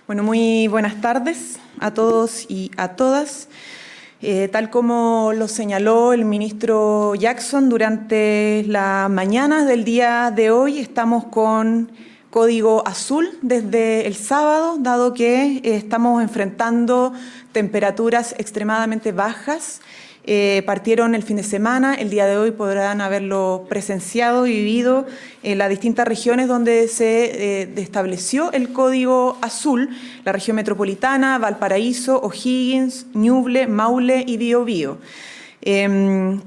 Bueno, muy buenas tardes a todos y a todas. Tal como lo señaló el ministro Jackson, durante las mañanas del día de hoy estamos con código azul desde el sábado, dado que estamos enfrentando temperaturas extremadamente bajas. Partieron el fin de semana, el día de hoy podrán haberlo presenciado y vivido en las distintas regiones donde se estableció el código azul, la región metropolitana, Valparaíso, O'Higgins, Ñuble, Maule y Biobío.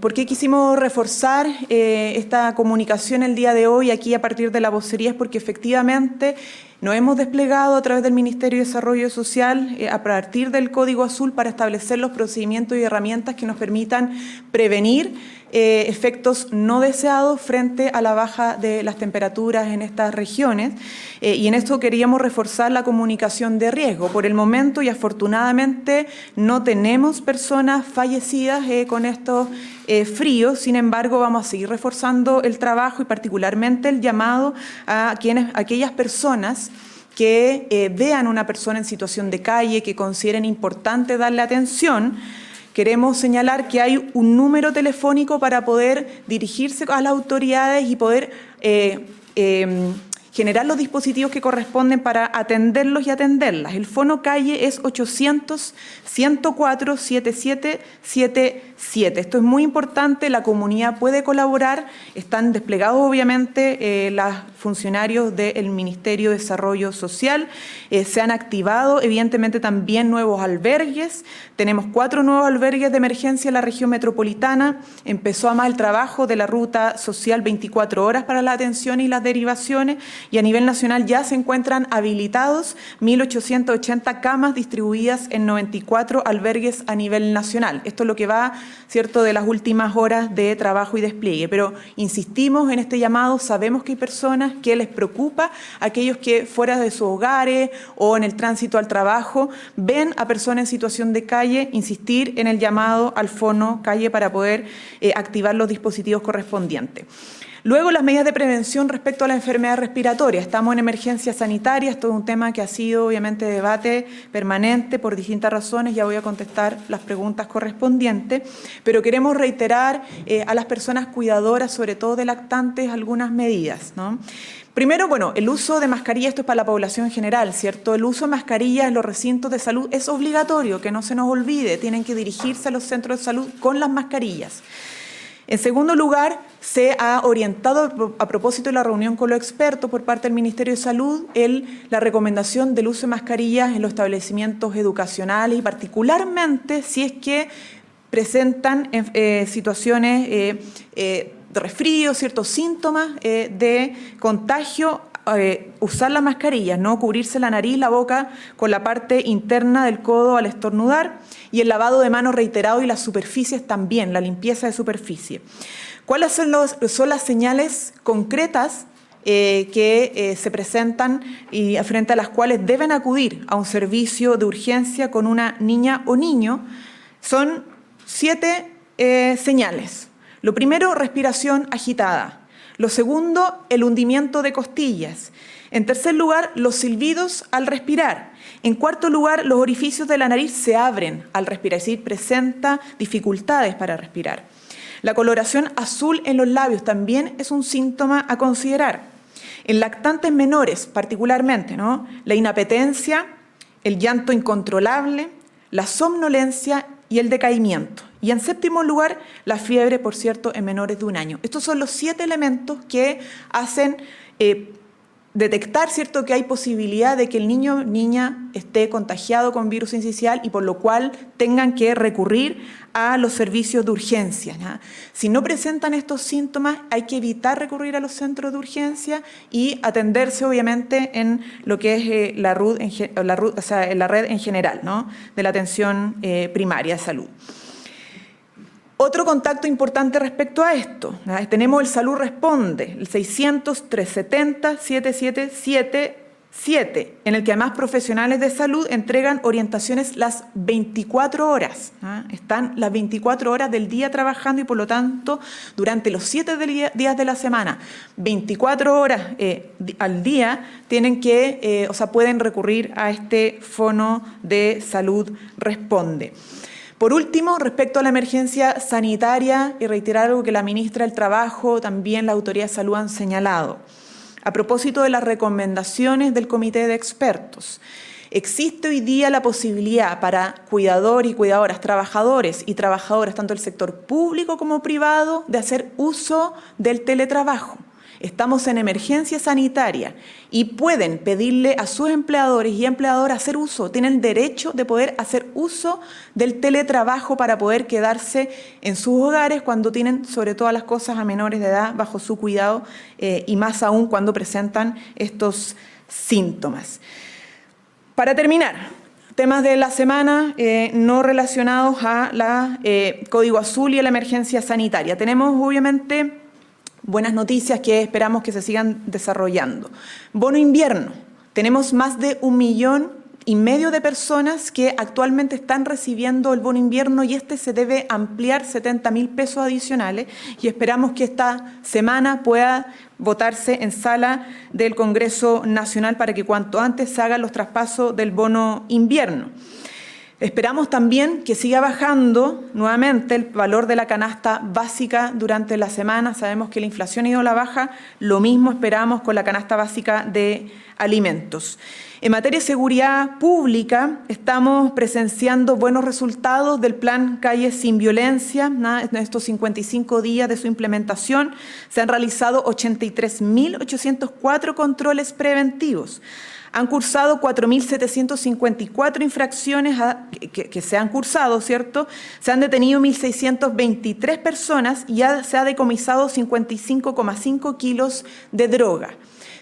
¿Por qué quisimos reforzar esta comunicación el día de hoy aquí a partir de la vocería? Es porque efectivamente nos hemos desplegado a través del Ministerio de Desarrollo Social a partir del Código Azul para establecer los procedimientos y herramientas que nos permitan prevenir efectos no deseados frente a la baja de las temperaturas en estas regiones. Y en esto queríamos reforzar la comunicación de riesgo. Por el momento y afortunadamente no tenemos personas fallecidas con estos fríos, sin embargo vamos a seguir reforzando el trabajo y particularmente el llamado a aquellas personas que vean a una persona en situación de calle, que consideren importante darle atención. Queremos señalar que hay un número telefónico para poder dirigirse a las autoridades y poder generar los dispositivos que corresponden para atenderlos y atenderlas. El Fono Calle es 800-104-7777. Esto es muy importante, la comunidad puede colaborar, están desplegados obviamente los funcionarios del Ministerio de Desarrollo Social, se han activado evidentemente también nuevos albergues, tenemos 4 nuevos albergues de emergencia en la región metropolitana, empezó además el trabajo de la ruta social 24 horas para la atención y las derivaciones, y a nivel nacional ya se encuentran habilitados 1.880 camas distribuidas en 94 albergues a nivel nacional. Esto es lo que va, ¿cierto?, de las últimas horas de trabajo y despliegue. Pero insistimos en este llamado, sabemos que hay personas que les preocupa, aquellos que fuera de sus hogares o en el tránsito al trabajo ven a personas en situación de calle, insistir en el llamado al Fono Calle para poder activar los dispositivos correspondientes. Luego, las medidas de prevención respecto a la enfermedad respiratoria. Estamos en emergencia sanitaria, esto es un tema que ha sido obviamente debate permanente por distintas razones, ya voy a contestar las preguntas correspondientes, pero queremos reiterar a las personas cuidadoras, sobre todo de lactantes, algunas medidas, ¿no? Primero, bueno, el uso de mascarilla, esto es para la población en general, ¿cierto? El uso de mascarilla en los recintos de salud es obligatorio, que no se nos olvide, tienen que dirigirse a los centros de salud con las mascarillas. En segundo lugar, se ha orientado, a propósito de la reunión con los expertos por parte del Ministerio de Salud, la recomendación del uso de mascarillas en los establecimientos educacionales y particularmente si es que presentan situaciones de resfrío, ciertos síntomas de contagio, usar las mascarillas, ¿no? Cubrirse la nariz, la boca con la parte interna del codo al estornudar, y el lavado de manos reiterado y las superficies también, la limpieza de superficie. ¿Cuáles son las señales concretas que se presentan y frente a las cuales deben acudir a un servicio de urgencia con una niña o niño? Son 7 señales. Lo primero, respiración agitada. Lo segundo, el hundimiento de costillas. En tercer lugar, los silbidos al respirar. En cuarto lugar, los orificios de la nariz se abren al respirar, es decir, presenta dificultades para respirar. La coloración azul en los labios también es un síntoma a considerar. En lactantes menores, particularmente, ¿no?, la inapetencia, el llanto incontrolable, la somnolencia y el decaimiento. Y en séptimo lugar, la fiebre, por cierto, en menores de 1 año. Estos son los 7 elementos que hacen detectar, ¿cierto?, que hay posibilidad de que el niño o niña esté contagiado con virus sincicial y por lo cual tengan que recurrir a los servicios de urgencia, ¿no? Si no presentan estos síntomas, hay que evitar recurrir a los centros de urgencia y atenderse, obviamente, en lo que es la red en general, ¿no?, de la atención primaria de salud. Otro contacto importante respecto a esto, ¿no? Tenemos el Salud Responde, el 600-370-777, 7, en el que además profesionales de salud entregan orientaciones las 24 horas. Están las 24 horas del día trabajando y por lo tanto durante los 7 días de la semana, 24 horas al día tienen que, pueden recurrir a este Fono de Salud Responde. Por último, respecto a la emergencia sanitaria, y reiterar algo que la ministra del Trabajo, también la Autoridad de Salud han señalado. A propósito de las recomendaciones del Comité de Expertos, existe hoy día la posibilidad para cuidadores y cuidadoras, trabajadores y trabajadoras, tanto del sector público como privado, de hacer uso del teletrabajo. Estamos en emergencia sanitaria y pueden pedirle a sus empleadores y empleadoras hacer uso, tienen derecho de poder hacer uso del teletrabajo para poder quedarse en sus hogares cuando tienen, sobre todas las cosas, a menores de edad bajo su cuidado y más aún cuando presentan estos síntomas. Para terminar, temas de la semana no relacionados a la Código Azul y a la emergencia sanitaria. Tenemos, obviamente, buenas noticias que esperamos que se sigan desarrollando. Bono invierno. Tenemos más de 1,5 millones de personas que actualmente están recibiendo el bono invierno y se debe ampliar 70.000 pesos adicionales y esperamos que esta semana pueda votarse en sala del Congreso Nacional para que cuanto antes se hagan los traspasos del bono invierno. Esperamos también que siga bajando nuevamente el valor de la canasta básica durante la semana. Sabemos que la inflación ha ido a la baja, lo mismo esperamos con la canasta básica de alimentos. En materia de seguridad pública, estamos presenciando buenos resultados del plan Calles sin Violencia. En estos 55 días de su implementación se han realizado 83.804 controles preventivos. Han cursado 4.754 infracciones que se han cursado, ¿cierto? Se han detenido 1.623 personas y se ha decomisado 55,5 kilos de droga.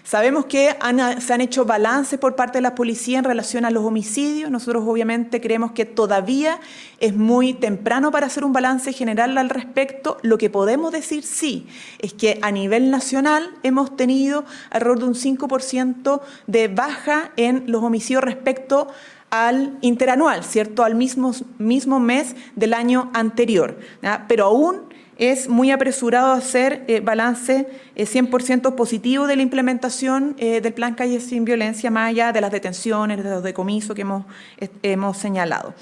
Sabemos que se han hecho balances por parte de la policía en relación a los homicidios. Nosotros obviamente creemos que todavía es muy temprano para hacer un balance general al respecto. Lo que podemos decir sí es que a nivel nacional hemos tenido alrededor de un 5% de baja en los homicidios respecto al interanual, ¿cierto? Al mismo mes del año anterior, ¿ya? Pero aún es muy apresurado hacer balance 100% positivo de la implementación del Plan Calles sin Violencia, más allá de las detenciones, de los decomisos que hemos señalado.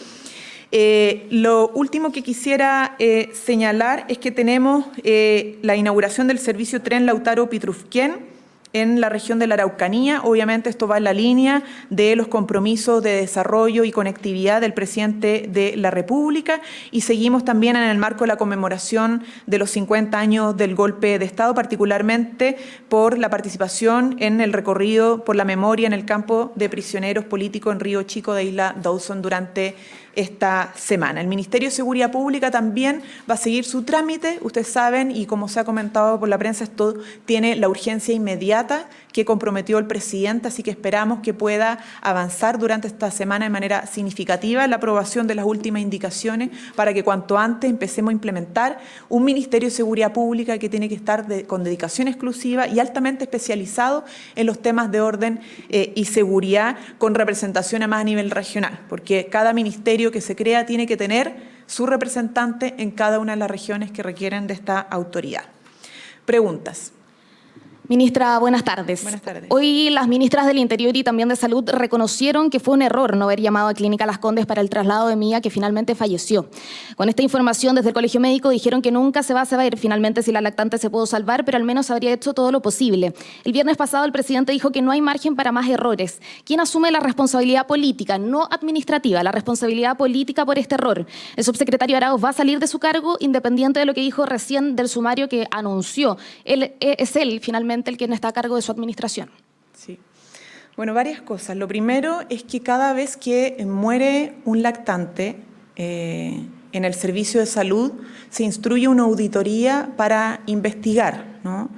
Lo último que quisiera señalar es que tenemos la inauguración del servicio Tren Lautaro-Pitrufquén en la región de la Araucanía. Obviamente esto va en la línea de los compromisos de desarrollo y conectividad del presidente de la República y seguimos también en el marco de la conmemoración de los 50 años del golpe de Estado, particularmente por la participación en el recorrido por la memoria en el campo de prisioneros políticos en Río Chico de Isla Dawson durante esta semana. El Ministerio de Seguridad Pública también va a seguir su trámite. Ustedes saben, y como se ha comentado por la prensa, esto tiene la urgencia inmediata que comprometió el presidente, así que esperamos que pueda avanzar durante esta semana de manera significativa la aprobación de las últimas indicaciones para que cuanto antes empecemos a implementar un Ministerio de Seguridad Pública que tiene que estar con dedicación exclusiva y altamente especializado en los temas de orden y seguridad, con representación además a nivel regional, porque cada ministerio que se crea tiene que tener su representante en cada una de las regiones que requieren de esta autoridad. Preguntas. Ministra, buenas tardes. Buenas tardes. Hoy las ministras del Interior y también de Salud reconocieron que fue un error no haber llamado a Clínica Las Condes para el traslado de Mía, que finalmente falleció. Con esta información desde el Colegio Médico dijeron que nunca se va a saber finalmente si la lactante se pudo salvar, pero al menos habría hecho todo lo posible. El viernes pasado el presidente dijo que no hay margen para más errores. ¿Quién asume la responsabilidad política, no administrativa, la responsabilidad política por este error? El subsecretario Arauz va a salir de su cargo independiente de lo que dijo recién del sumario que anunció. Es él finalmente el quien está a cargo de su administración. Sí. Bueno, varias cosas. Lo primero es que cada vez que muere un lactante en el servicio de salud, se instruye una auditoría para investigar, ¿no?,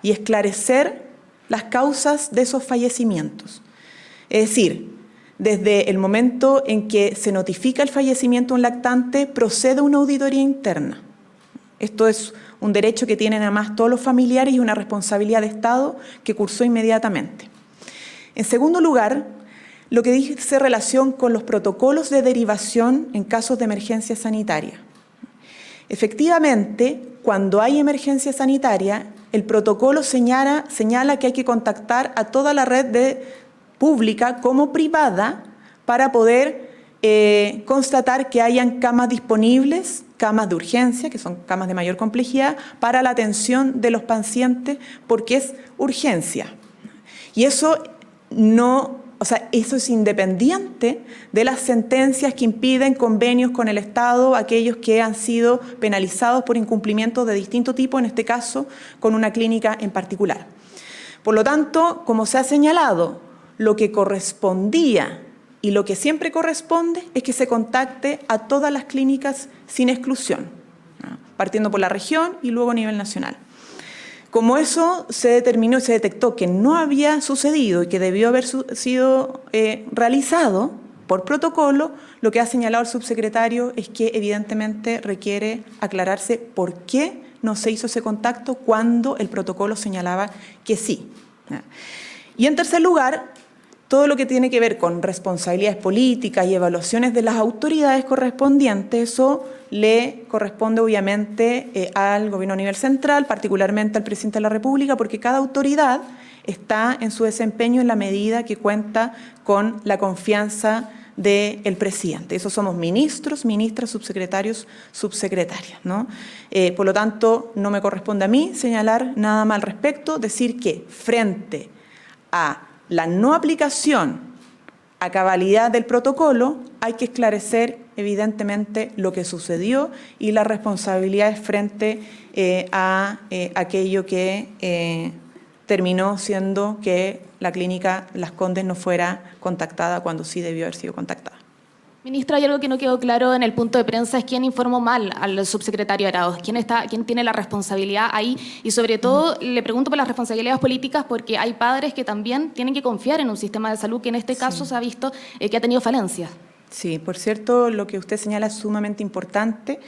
y esclarecer las causas de esos fallecimientos. Es decir, desde el momento en que se notifica el fallecimiento de un lactante, procede una auditoría interna. Esto es un derecho que tienen además todos los familiares y una responsabilidad de Estado que cursó inmediatamente. En segundo lugar, lo que dice relación con los protocolos de derivación en casos de emergencia sanitaria. Efectivamente, cuando hay emergencia sanitaria, el protocolo señala que hay que contactar a toda la red pública como privada para poder constatar que hayan camas disponibles, camas de urgencia, que son camas de mayor complejidad, para la atención de los pacientes, porque es urgencia. Y eso eso es independiente de las sentencias que impiden convenios con el Estado, aquellos que han sido penalizados por incumplimientos de distinto tipo, en este caso con una clínica en particular. Por lo tanto, como se ha señalado, lo que correspondía y lo que siempre corresponde es que se contacte a todas las clínicas sin exclusión, ¿no? Partiendo por la región y luego a nivel nacional. Como eso se determinó y se detectó que no había sucedido y que debió haber sido realizado por protocolo, lo que ha señalado el subsecretario es que evidentemente requiere aclararse por qué no se hizo ese contacto cuando el protocolo señalaba que sí. Y en tercer lugar, todo lo que tiene que ver con responsabilidades políticas y evaluaciones de las autoridades correspondientes, eso le corresponde obviamente al gobierno a nivel central, particularmente al presidente de la República, porque cada autoridad está en su desempeño en la medida que cuenta con la confianza del presidente. Eso somos ministros, ministras, subsecretarios, subsecretarias, ¿no? Por lo tanto, no me corresponde a mí señalar nada más al respecto, decir que frente a la no aplicación a cabalidad del protocolo, hay que esclarecer evidentemente lo que sucedió y las responsabilidades frente a aquello que terminó siendo que la clínica Las Condes no fuera contactada cuando sí debió haber sido contactada. Ministra, hay algo que no quedó claro en el punto de prensa, es quién informó mal al subsecretario Arauz, quién tiene la responsabilidad ahí, y sobre todo le pregunto por las responsabilidades políticas porque hay padres que también tienen que confiar en un sistema de salud que en este caso se ha visto que ha tenido falencias. Sí, por cierto, lo que usted señala es sumamente importante,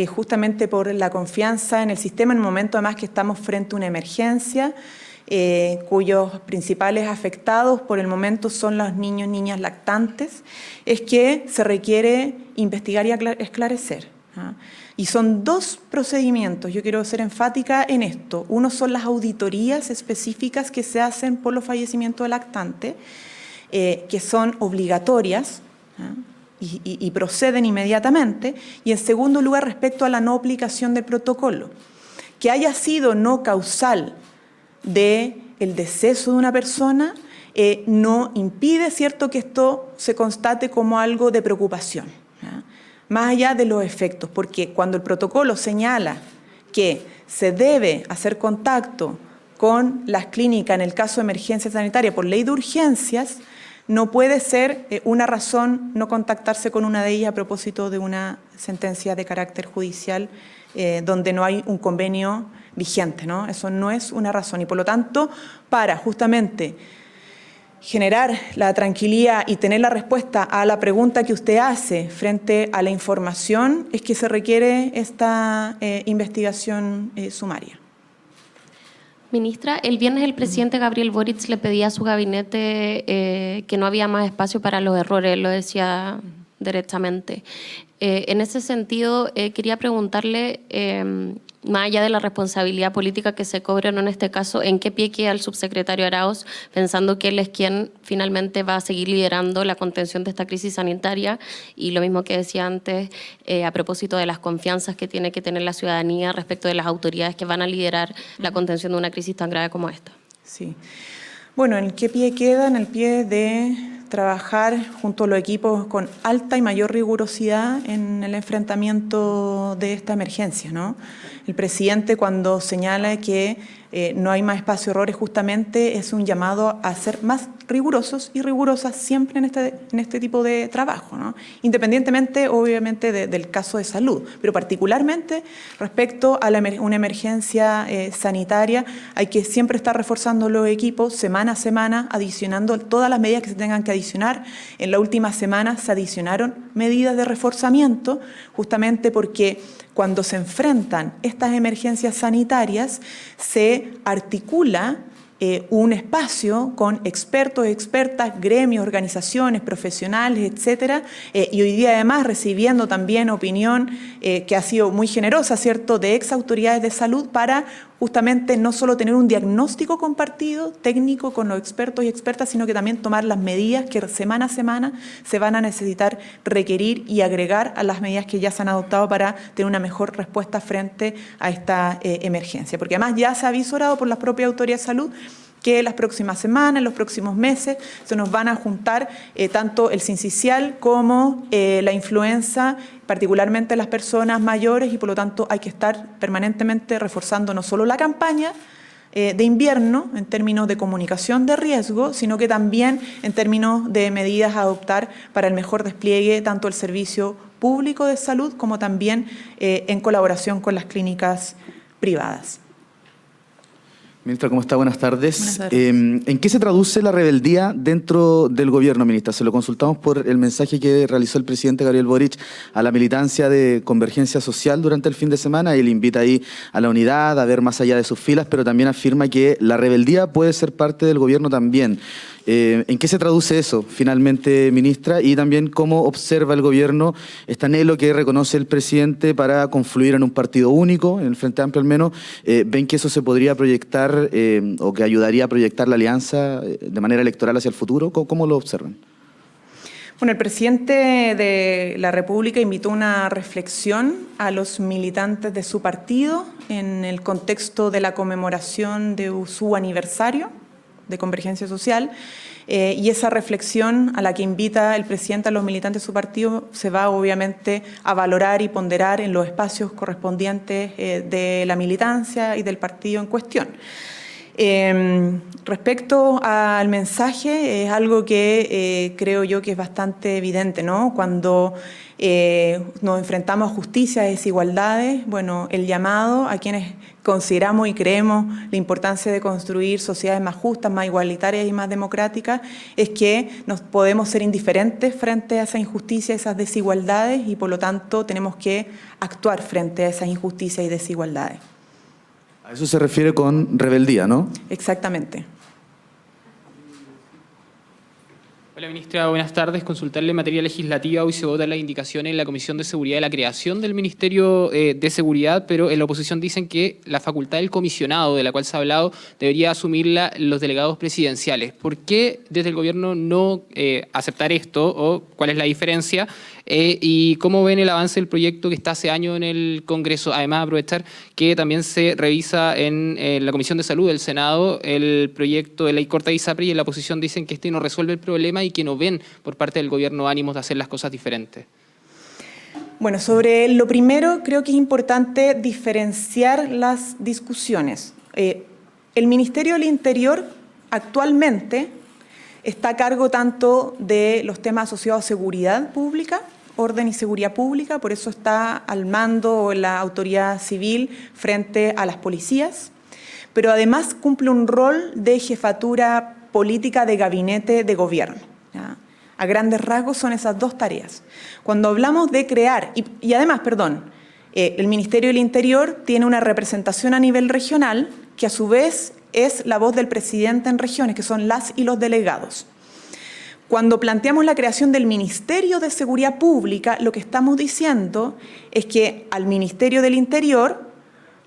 justamente por la confianza en el sistema, en el momento además que estamos frente a una emergencia, cuyos principales afectados por el momento son los niños y niñas lactantes, es que se requiere investigar y esclarecer, ¿no? Y son dos procedimientos, yo quiero ser enfática en esto. Uno son las auditorías específicas que se hacen por los fallecimientos de lactantes, que son obligatorias, ¿no? Y proceden inmediatamente. Y en segundo lugar, respecto a la no aplicación del protocolo, que haya sido no causal del deceso de una persona, no impide, ¿cierto?, que esto se constate como algo de preocupación, ¿ya? Más allá de los efectos, porque cuando el protocolo señala que se debe hacer contacto con las clínicas en el caso de emergencia sanitaria por ley de urgencias, no puede ser una razón no contactarse con una de ellas a propósito de una sentencia de carácter judicial donde no hay un convenio vigente, ¿no? Eso no es una razón y por lo tanto, para justamente generar la tranquilidad y tener la respuesta a la pregunta que usted hace frente a la información, es que se requiere esta investigación sumaria. Ministra, el viernes el presidente Gabriel Boric le pedía a su gabinete que no había más espacio para los errores, lo decía directamente. En ese sentido, quería preguntarle, más allá de la responsabilidad política que se cobra en este caso, ¿en qué pie queda el subsecretario Arauz, pensando que él es quien finalmente va a seguir liderando la contención de esta crisis sanitaria? Y lo mismo que decía antes, a propósito de las confianzas que tiene que tener la ciudadanía respecto de las autoridades que van a liderar la contención de una crisis tan grave como esta. Sí. Bueno, ¿en qué pie queda? En el pie de trabajar junto a los equipos con alta y mayor rigurosidad en el enfrentamiento de esta emergencia, ¿no? El presidente, cuando señala que no hay más espacio a errores, justamente es un llamado a ser más rigurosos y rigurosas siempre en este tipo de trabajo, ¿no? Independientemente, obviamente, del caso de salud, pero particularmente respecto a una emergencia sanitaria, hay que siempre estar reforzando los equipos semana a semana, adicionando todas las medidas que se tengan que adicionar. En la última semana se adicionaron medidas de reforzamiento, justamente porque cuando se enfrentan estas emergencias sanitarias, se articula un espacio con expertos, expertas, gremios, organizaciones, profesionales, etcétera, y hoy día además recibiendo también opinión que ha sido muy generosa, ¿cierto?, de ex autoridades de salud para justamente no solo tener un diagnóstico compartido, técnico con los expertos y expertas, sino que también tomar las medidas que semana a semana se van a necesitar requerir y agregar a las medidas que ya se han adoptado para tener una mejor respuesta frente a esta emergencia. Porque además ya se ha avisorado por las propias autoridades de salud que las próximas semanas, en los próximos meses, se nos van a juntar tanto el sincicial como la influenza, particularmente las personas mayores, y por lo tanto hay que estar permanentemente reforzando no solo la campaña de invierno en términos de comunicación de riesgo, sino que también en términos de medidas a adoptar para el mejor despliegue tanto del servicio público de salud como también en colaboración con las clínicas privadas. Ministra, ¿cómo está? Buenas tardes. Buenas tardes. ¿En qué se traduce la rebeldía dentro del gobierno, ministra? Se lo consultamos por el mensaje que realizó el presidente Gabriel Boric a la militancia de Convergencia Social durante el fin de semana. Él invita ahí a la unidad, a ver más allá de sus filas, pero también afirma que la rebeldía puede ser parte del gobierno también. ¿En qué se traduce eso finalmente, ministra? Y también cómo observa el gobierno este anhelo que reconoce el presidente para confluir en un partido único, en el Frente Amplio al menos. ¿Ven que eso se podría proyectar o que ayudaría a proyectar la alianza de manera electoral hacia el futuro? ¿Cómo lo observan? Bueno, el presidente de la República invitó una reflexión a los militantes de su partido en el contexto de la conmemoración de su aniversario de Convergencia Social, y esa reflexión a la que invita el presidente a los militantes de su partido se va obviamente a valorar y ponderar en los espacios correspondientes de la militancia y del partido en cuestión. Respecto al mensaje, es algo que creo yo que es bastante evidente, ¿no? Cuando nos enfrentamos a justicia y desigualdades, bueno, el llamado a quienes consideramos y creemos la importancia de construir sociedades más justas, más igualitarias y más democráticas, es que nos podemos ser indiferentes frente a esa injusticia, esas desigualdades, y por lo tanto tenemos que actuar frente a esas injusticias y desigualdades. A eso se refiere con rebeldía, ¿no? Exactamente. Hola, ministra, buenas tardes. Consultarle en materia legislativa. Hoy se vota la indicación en la Comisión de Seguridad de la creación del Ministerio de Seguridad, pero en la oposición dicen que la facultad del comisionado, de la cual se ha hablado, debería asumirla los delegados presidenciales. ¿Por qué desde el gobierno no aceptar esto, o cuál es la diferencia? ¿Y cómo ven el avance del proyecto que está hace años en el Congreso? Además, aprovechar que también se revisa en la Comisión de Salud del Senado el proyecto de ley corta de ISAPRE, y en la oposición dicen que este no resuelve el problema y que no ven por parte del gobierno ánimos de hacer las cosas diferentes. Bueno, sobre lo primero, creo que es importante diferenciar las discusiones. El Ministerio del Interior actualmente está a cargo tanto de los temas asociados a seguridad pública, orden y seguridad pública, por eso está al mando la autoridad civil frente a las policías, pero además cumple un rol de jefatura política de gabinete de gobierno, ¿ya? A grandes rasgos son esas dos tareas. Cuando hablamos de crear, y además, el Ministerio del Interior tiene una representación a nivel regional que a su vez es la voz del presidente en regiones, que son las y los delegados. Cuando planteamos la creación del Ministerio de Seguridad Pública, lo que estamos diciendo es que al Ministerio del Interior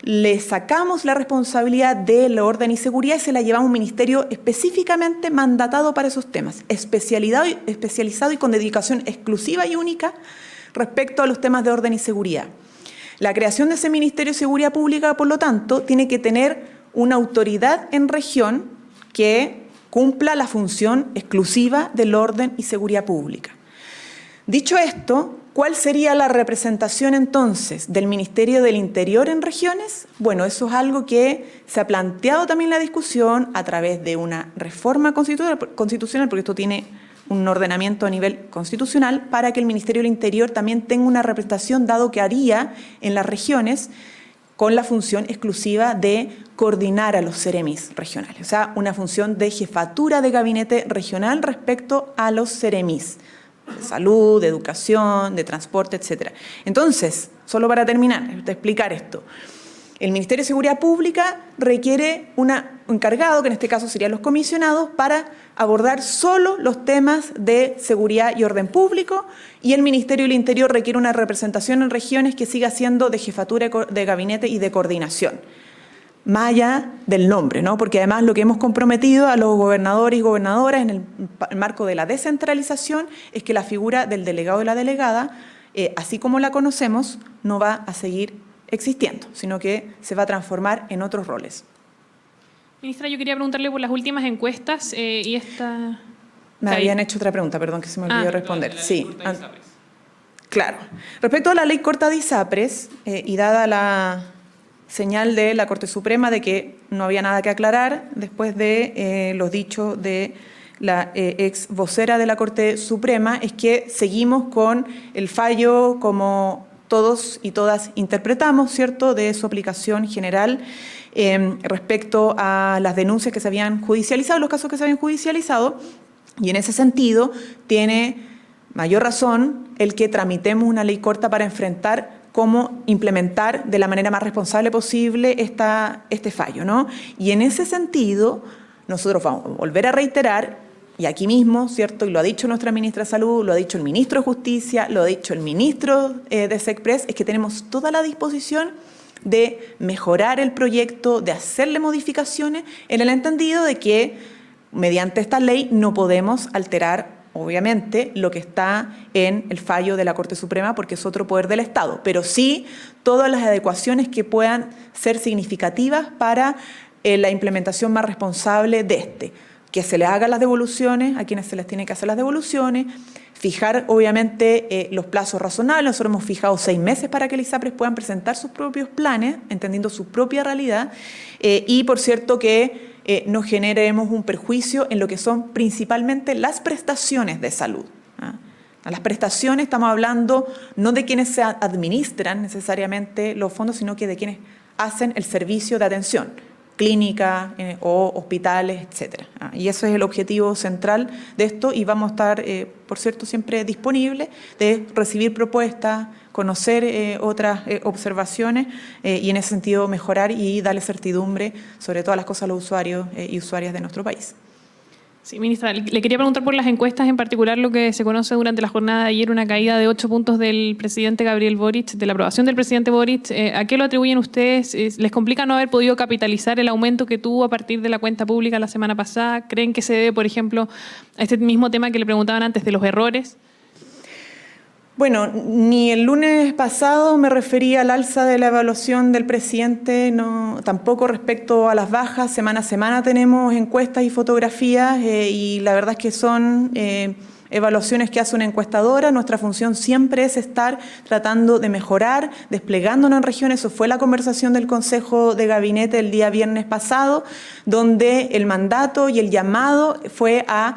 le sacamos la responsabilidad del orden y seguridad y se la llevamos a un ministerio específicamente mandatado para esos temas, especializado y con dedicación exclusiva y única respecto a los temas de orden y seguridad. La creación de ese Ministerio de Seguridad Pública, por lo tanto, tiene que tener una autoridad en región que cumpla la función exclusiva del orden y seguridad pública. Dicho esto, ¿cuál sería la representación entonces del Ministerio del Interior en regiones? Bueno, eso es algo que se ha planteado también en la discusión a través de una reforma constitucional, porque esto tiene un ordenamiento a nivel constitucional, para que el Ministerio del Interior también tenga una representación, dado que haría en las regiones con la función exclusiva de coordinar a los CEREMIS regionales, o sea, una función de jefatura de gabinete regional respecto a los CEREMIS, de salud, de educación, de transporte, etc. Entonces, solo para terminar, de explicar esto, El Ministerio de Seguridad Pública requiere un encargado, que en este caso serían los comisionados, para abordar solo los temas de seguridad y orden público, y el Ministerio del Interior requiere una representación en regiones que siga siendo de jefatura de gabinete y de coordinación. Más allá del nombre, ¿no? Porque además lo que hemos comprometido a los gobernadores y gobernadoras en el marco de la descentralización es que la figura del delegado y la delegada, así como la conocemos, no va a seguir existiendo, sino que se va a transformar en otros roles. Ministra, yo quería preguntarle por las últimas encuestas y esta... Me habían hecho otra pregunta, perdón, que se me olvidó responder. Sí, claro. Respecto a la ley corta de ISAPRES, y dada la señal de la Corte Suprema de que no había nada que aclarar después de los dichos de la ex vocera de la Corte Suprema, es que seguimos con el fallo como todos y todas interpretamos, ¿cierto?, de su aplicación general respecto a las denuncias que se habían judicializado, los casos que se habían judicializado, y en ese sentido tiene mayor razón el que tramitemos una ley corta para enfrentar cómo implementar de la manera más responsable posible este fallo, ¿no? Y en ese sentido, nosotros vamos a volver a reiterar, y aquí mismo, ¿cierto?, y lo ha dicho nuestra ministra de Salud, lo ha dicho el ministro de Justicia, lo ha dicho el ministro de SECPRES, es que tenemos toda la disposición de mejorar el proyecto, de hacerle modificaciones, en el entendido de que mediante esta ley no podemos alterar, obviamente, lo que está en el fallo de la Corte Suprema, porque es otro poder del Estado, pero sí todas las adecuaciones que puedan ser significativas para la implementación más responsable de que se les hagan las devoluciones a quienes se les tiene que hacer las devoluciones, fijar obviamente los plazos razonables. Nosotros hemos fijado 6 meses para que el ISAPRES puedan presentar sus propios planes, entendiendo su propia realidad, y por cierto que no generemos un perjuicio en lo que son principalmente las prestaciones de salud. A las prestaciones estamos hablando no de quienes se administran necesariamente los fondos, sino que de quienes hacen el servicio de atención, clínica o hospitales, etcétera. Y eso es el objetivo central de esto, y vamos a estar, por cierto, siempre disponibles de recibir propuestas, conocer otras observaciones y en ese sentido mejorar y darle certidumbre sobre todas las cosas a los usuarios y usuarias de nuestro país. Sí, ministra, le quería preguntar por las encuestas, en particular lo que se conoce durante la jornada de ayer, una caída de 8 puntos del presidente Gabriel Boric, de la aprobación del presidente Boric. ¿A qué lo atribuyen ustedes? ¿Les complica no haber podido capitalizar el aumento que tuvo a partir de la cuenta pública la semana pasada? ¿Creen que se debe, por ejemplo, a este mismo tema que le preguntaban antes de los errores? Bueno, ni el lunes pasado me refería al alza de la evaluación del presidente, no, tampoco respecto a las bajas. Semana a semana tenemos encuestas y fotografías y la verdad es que son evaluaciones que hace una encuestadora. Nuestra función siempre es estar tratando de mejorar, desplegándonos en regiones. Eso fue la conversación del Consejo de Gabinete el día viernes pasado, donde el mandato y el llamado fue a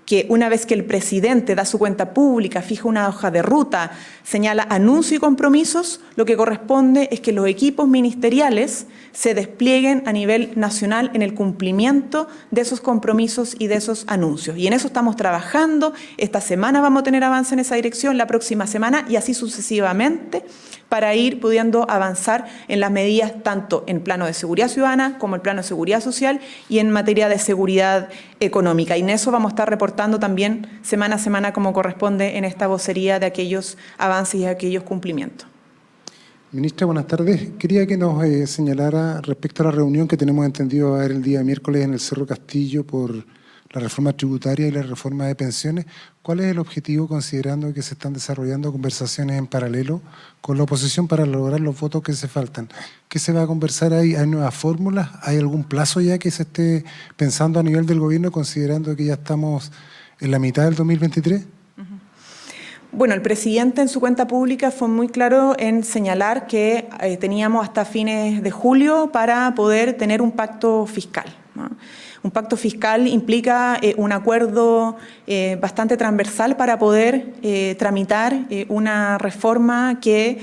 que una vez que el presidente da su cuenta pública, fija una hoja de ruta, señala anuncios y compromisos, lo que corresponde es que los equipos ministeriales se desplieguen a nivel nacional en el cumplimiento de esos compromisos y de esos anuncios. Y en eso estamos trabajando. Esta semana vamos a tener avance en esa dirección, la próxima semana y así sucesivamente, para ir pudiendo avanzar en las medidas tanto en plano de seguridad ciudadana como en plano de seguridad social y en materia de seguridad económica. Y en eso vamos a estar reportando también semana a semana como corresponde en esta vocería de aquellos avances y aquellos cumplimientos. Ministra, buenas tardes. Quería que nos señalara respecto a la reunión que tenemos entendido va a haber el día miércoles en el Cerro Castillo por la reforma tributaria y la reforma de pensiones. ¿Cuál es el objetivo, considerando que se están desarrollando conversaciones en paralelo con la oposición para lograr los votos que se faltan? ¿Qué se va a conversar ahí? ¿Hay nuevas fórmulas? ¿Hay algún plazo ya que se esté pensando a nivel del gobierno, considerando que ya estamos en la mitad del 2023? Bueno, el presidente en su cuenta pública fue muy claro en señalar que teníamos hasta fines de julio para poder tener un pacto fiscal, ¿no? Un pacto fiscal implica un acuerdo bastante transversal para poder tramitar una reforma que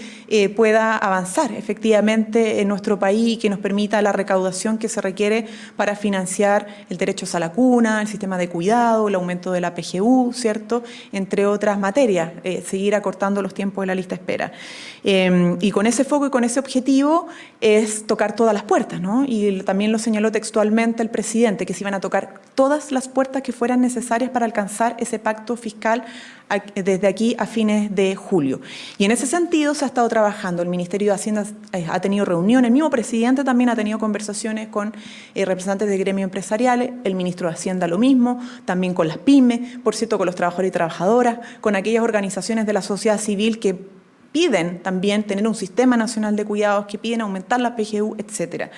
pueda avanzar efectivamente en nuestro país y que nos permita la recaudación que se requiere para financiar el derecho a la cuna, el sistema de cuidado, el aumento de la PGU, ¿cierto? Entre otras materias, seguir acortando los tiempos de la lista de espera. Y con ese foco y con ese objetivo es tocar todas las puertas, ¿no? Y también lo señaló textualmente el presidente, que se iban a tocar todas las puertas que fueran necesarias para alcanzar ese pacto fiscal desde aquí a fines de julio. Y en ese sentido se ha estado trabajando. El Ministerio de Hacienda ha tenido reuniones, el mismo presidente también ha tenido conversaciones con representantes de gremios empresariales, el ministro de Hacienda lo mismo, también con las pymes, por cierto, con los trabajadores y trabajadoras, con aquellas organizaciones de la sociedad civil que piden también tener un sistema nacional de cuidados, que piden aumentar la PGU, etc.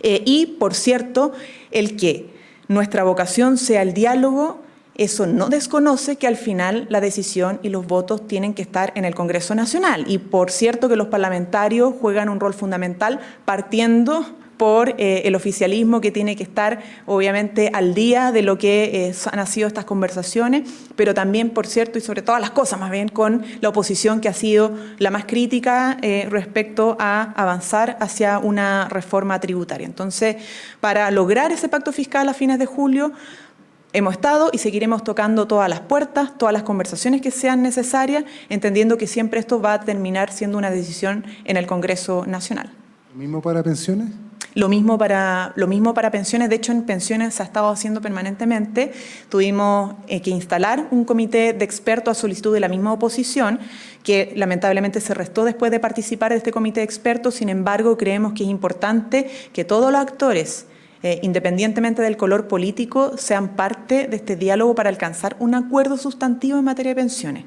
Y, por cierto, el que nuestra vocación sea el diálogo, eso no desconoce que al final la decisión y los votos tienen que estar en el Congreso Nacional. Y por cierto que los parlamentarios juegan un rol fundamental partiendo por el oficialismo, que tiene que estar obviamente al día de lo que han sido estas conversaciones, pero también, por cierto, y sobre todas las cosas más bien, con la oposición, que ha sido la más crítica respecto a avanzar hacia una reforma tributaria. Entonces, para lograr ese pacto fiscal a fines de julio, hemos estado y seguiremos tocando todas las puertas, todas las conversaciones que sean necesarias, entendiendo que siempre esto va a terminar siendo una decisión en el Congreso Nacional. ¿Lo mismo para pensiones? Lo mismo para pensiones. De hecho, en pensiones se ha estado haciendo permanentemente. Tuvimos que instalar un comité de expertos a solicitud de la misma oposición, que lamentablemente se restó después de participar de este comité de expertos. Sin embargo, creemos que es importante que todos los actores, independientemente del color político, sean parte de este diálogo para alcanzar un acuerdo sustantivo en materia de pensiones.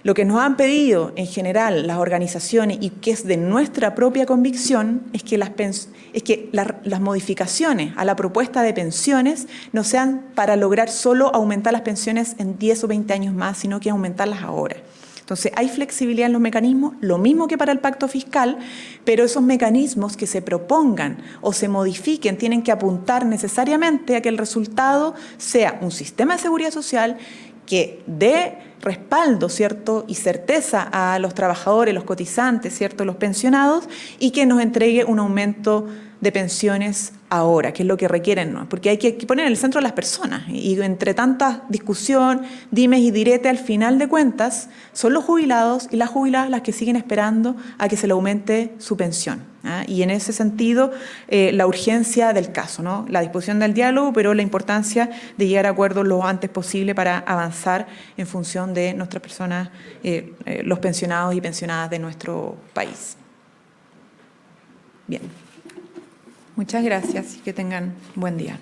Lo que nos han pedido en general las organizaciones, y que es de nuestra propia convicción, es que las modificaciones a la propuesta de pensiones no sean para lograr solo aumentar las pensiones en 10 o 20 años más, sino que aumentarlas ahora. Entonces, hay flexibilidad en los mecanismos, lo mismo que para el pacto fiscal, pero esos mecanismos que se propongan o se modifiquen tienen que apuntar necesariamente a que el resultado sea un sistema de seguridad social que dé respaldo, ¿cierto?, y certeza a los trabajadores, los cotizantes, ¿cierto?, los pensionados, y que nos entregue un aumento de pensiones ahora, que es lo que requieren, ¿no? Porque hay que poner en el centro a las personas, y entre tanta discusión, dimes y diretes, al final de cuentas son los jubilados y las jubiladas las que siguen esperando a que se le aumente su pensión, ¿ah? Y en ese sentido, la urgencia del caso, ¿no? La disposición del diálogo, pero la importancia de llegar a acuerdos lo antes posible para avanzar en función de nuestras personas, los pensionados y pensionadas de nuestro país. Bien. Muchas gracias y que tengan buen día.